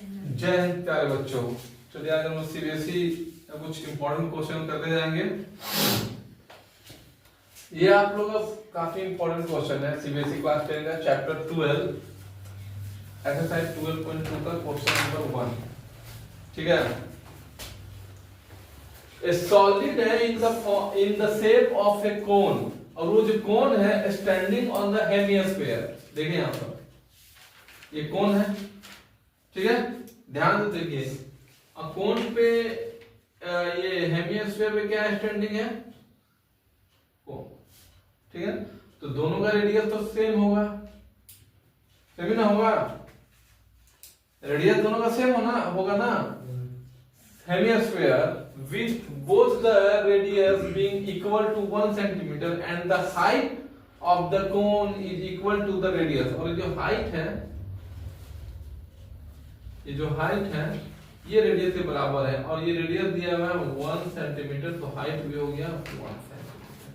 जय हिंद प्यारे बच्चों। चलिए आज हम लोग सीबीएसई का कुछ इंपॉर्टेंट क्वेश्चन करते जाएंगे। ये आप लोग का काफी इंपॉर्टेंट क्वेश्चन है सीबीएसई क्लास 10 का चैप्टर 12 एक्सरसाइज 12.2 का क्वेश्चन नंबर 1। ठीक है, ए सॉलिड है इन द शेप ऑफ ए कोन, और वो जो कोन है स्टैंडिंग ऑन द हेमिस्फीयर। देखिए यहां पर ये कोन है, ठीक है, ध्यान से देखिए। कोन पे ये हेमिस्फीयर पे क्या स्टैंडिंग है, कोन, ठीक है। तो दोनों का रेडियस तो सेम होगा, सेम ही ना होगा, रेडियस दोनों का सेम होगा ना। Hemisphere with both the radius being equal to 1 centimeter and the height of the cone is equal to the radius। और जो हाइट है, ये जो हाइट है ये रेडियस के बराबर है, और ये रेडियस दिया हुआ है 1 सेंटीमीटर, तो हाइट भी हो गया 1 सेंटीमीटर।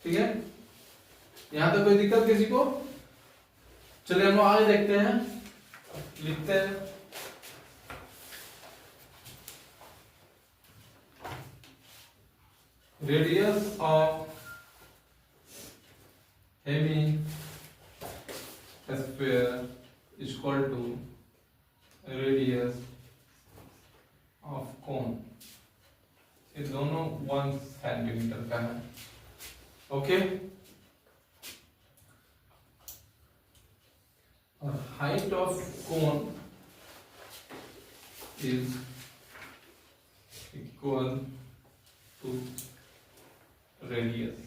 ठीक है, यहां तक कोई दिक्कत किसी को? चलिए हम लोग आगे देखते हैं, लिखते हैं। Radius of hemisphere is equal to radius of cone. ये दोनों 1 सेंटीमीटर का है। ओके, और height of cone is equal to radius,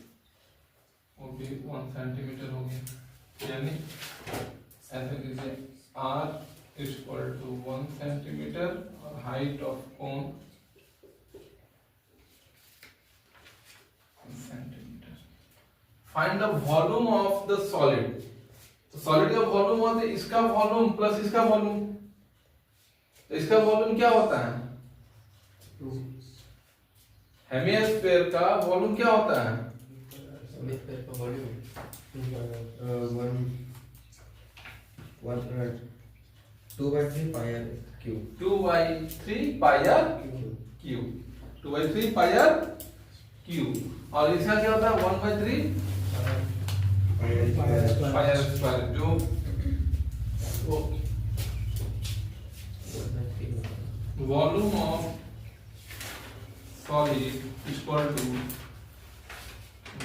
वो भी 1 सेंटीमीटर हो गया। यानी ऐसे लीजिए r is equal to 1 centimetre और height of cone centimetre. Find the volume of the solid. तो सॉलिड का वॉल्यूम होता है इसका वॉल्यूम प्लस इसका वॉल्यूम। तो इसका वॉल्यूम क्या होता है? हेमिस्फीयर का वॉल्यूम क्या होता है? हेमिस्फीयर का volume 2/3 pi r cube. 2/3 pi r cube, 2/3 pi r cube. और इसका क्या होता है? 1/3 पाई आर स्क्वायर। जो volume of solid equal to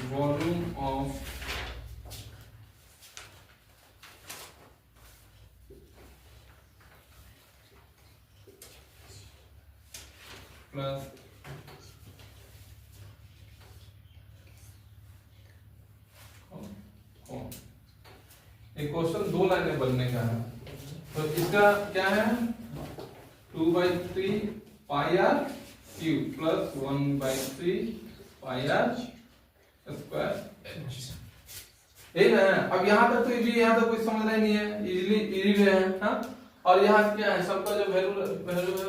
volume of plus एक क्वेश्चन 2 लाइन में बनने का है। तो इसका क्या है? 2/3 pi r cube plus 1/3 pi r square h. यही ना? अब यहाँ तक तो इजी, यहाँ तक कुछ समझना ही नहीं है, इजी है। हाँ, और यहाँ क्या है, सबका जो वैल्यू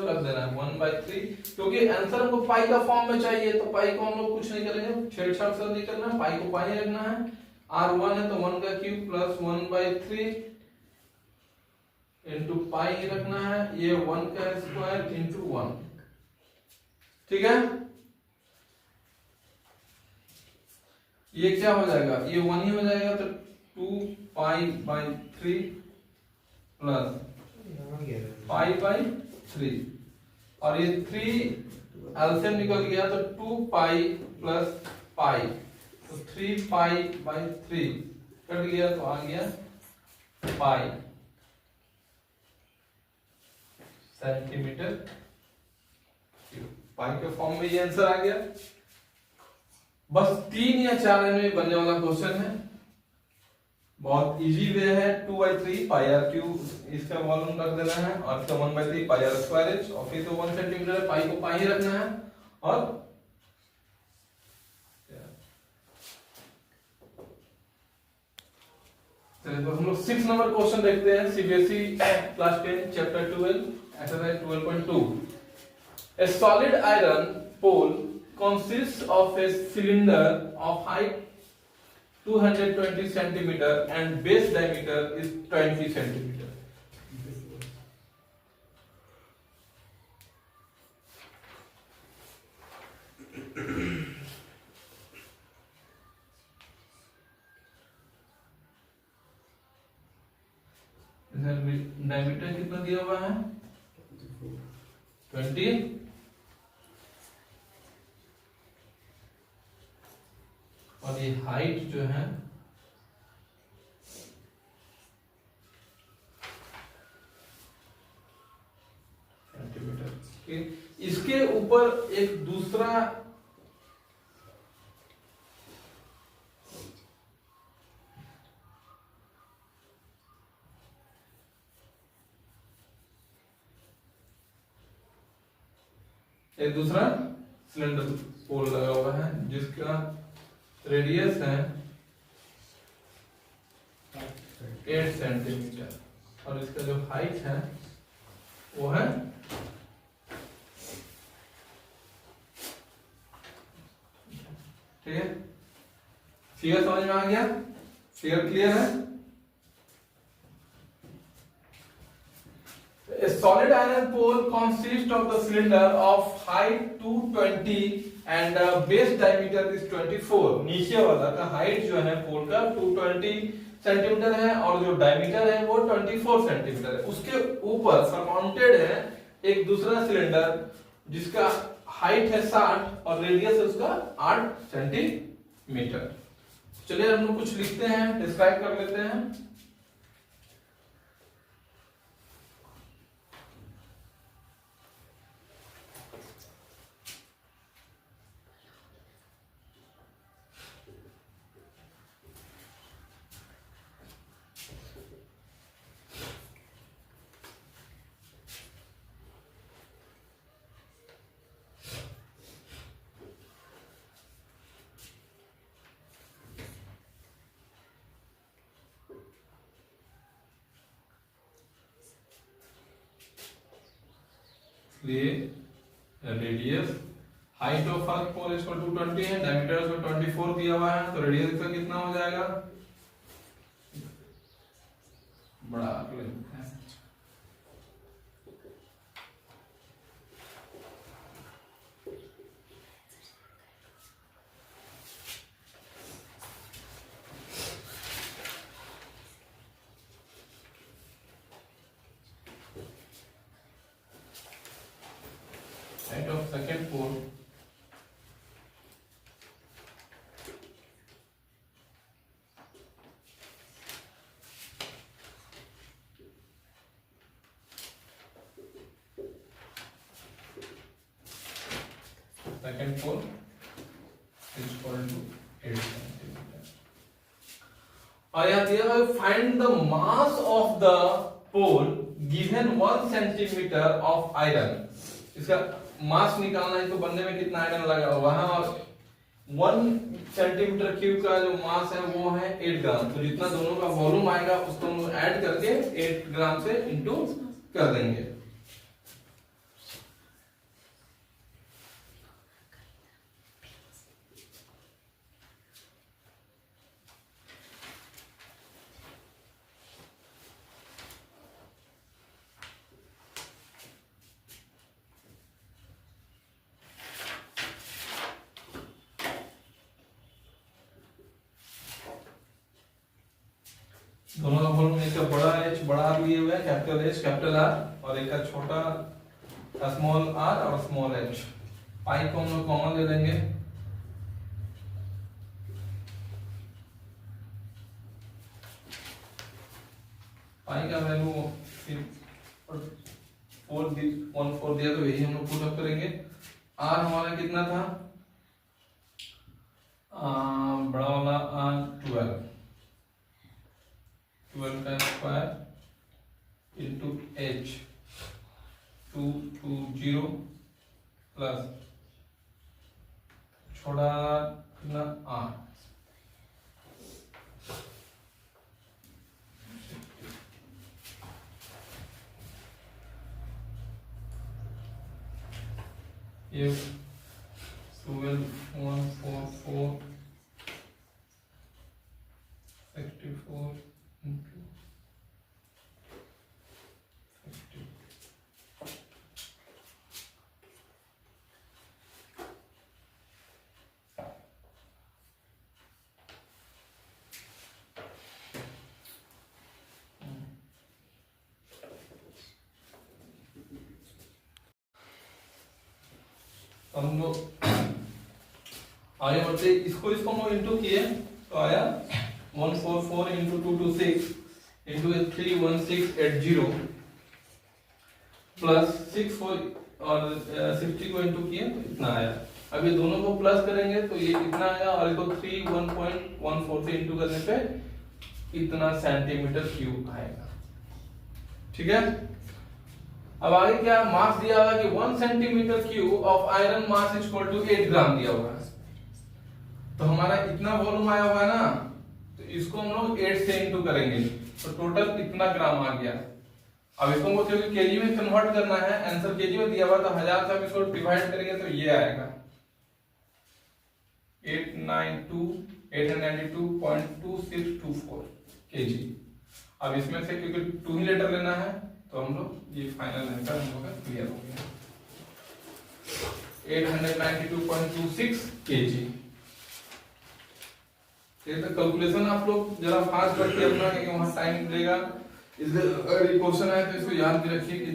रख देना है 1/3, क्योंकि आंसर हमको पाई का फॉर्म में चाहिए। तो पाई को हम लोग कुछ नहीं करेंगे, छेड़छाड़ से नहीं करना, पाई को पाई रखना है। r1 है तो 1 का क्यूब प्लस 1/3 इंटू पाई रखना है, ये 1 का स्क्वायर इंटू 1। ठीक है, ये क्या हो जाएगा? ये 1 ही हो जाएगा, तो 2π/3 प्लस π/3, और ये 3 एलसीएम निकल गया तो 2π प्लस पाई, तो 3π/3 कट गया तो आ गया पाई सेंटीमीटर। पाई के फॉर्म में ये आंसर आ गया। बस 3 या 4 में बनने वाला क्वेश्चन है, बहुत इजी वे है। 2/3 पाई आर क्यूब इसका वॉल्यूम रख देना है, और इसका 1/3 पाई आर स्क्वायर एच, और फिर तो 1 सेंटीमीटर है, पाई को पाई ही रखना है। और चलिए तो हम लोग 6 नंबर क्वेश्चन देखते हैं CBSE class 10 chapter 12 exercise 12.2। A solid iron pole consists of a cylinder of height 220 centimeter and base diameter is 20 centimeter. Diameter कितना दिया हुआ है 20 और ये हाइट जो है सेंटीमीटर। इसके ऊपर एक दूसरा सिलेंडर पोल लगा हुआ है जिसका रेडियस है 8 सेंटीमीटर और इसका जो हाइट है वो है ठीक है। फिगर समझ में आ गया, फिगर क्लियर है। A solid iron pole consists of the cylinder of height 220 and base diameter is 24। नीचे वाला का हाइट जो है पोल का 220 सेंटीमीटर है और जो डायमीटर है वो 24 सेंटीमीटर है। उसके ऊपर सरमाउंटेड है एक दूसरा सिलेंडर जिसका हाइट है 60 और रेडियस है उसका 8 सेंटीमीटर। चलिए हम लोग कुछ लिखते हैं, डिस्क्राइब कर लेते हैं। Radius height of first pole इसको 220 है, डायमीटर इसको 24 दिया हुआ है, तो रेडियस इसका कितना हो जाएगा बड़ा है। Height of second pole is equal to 8 centimeter। और यहाँ दिया हुआ find the mass of the pole given 1 centimetre of iron. इसका मास निकालना है तो बनने में कितना आयरन लगा हुआ है और 1 सेंटीमीटर क्यूब का जो मास है वो है 8 ग्राम। तो जितना दोनों का वॉल्यूम आएगा उसको हम ऐड करके 8 ग्राम से इंटू कर देंगे। दोनों का वॉल्यूम एक का बड़ा H बड़ा R लिए हुए हैं, कैपिटल H कैपिटल R, और एक का छोटा स्मॉल r और स्मॉल h। पाई को हम लोग कॉमन ले लेंगे। पाई का वैल्यू 4 दिया तो यही हम लोग पुट अप करेंगे। r हमारा कितना था बड़ा वाला r 12 का स्क्वायर इंटू h 220 प्लस छोटा कितना r ये 144 64 into 50। हम लोग आगे बढ़ते, इसको हम लोग इंटू किए तो आया 144 इंटू 226 इंटू 31680 प्लस 64 और 60 को इंटू किए तो इतना आया। अब ये दोनों को प्लस करेंगे तो ये इतना आया और इसको 31.14 से इंटू करने पे इतना सेंटीमीटर क्यूब आएगा। ठीक है, अब आगे क्या मास दिया हुआ कि 1 centimetre cube of iron mass is equal to 8 gram दिया हुआ है। तो हमारा इतना वॉल्यूम आया हुआ है ना, तो इसको हम लोग 8 से इंटू करेंगे तो टोटल इतना ग्राम आ गया। अब इसको मुझे केजी में कन्वर्ट करना है, आंसर केजी में दिया हुआ तो 1000 से हम इसको डिवाइड करेंगे तो ये आएगा 892.2624 केजी। अब इसमें से क्योंकि 2 ही लीटर लेना है तो हम लोग ये फाइनल आंसर हम लोग का क्लियर हो गया 892.26 केजी। ये तो कैलकुलेशन आप लोग जरा फास्ट करके अपना, क्योंकि वहां टाइम देगा। अगर ये क्वेश्चन है तो इसको याद भी रखिए कि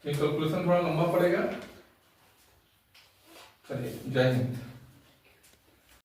कैलकुलेशन थोड़ा लंबा पड़ेगा। चलिए, जय हिंद।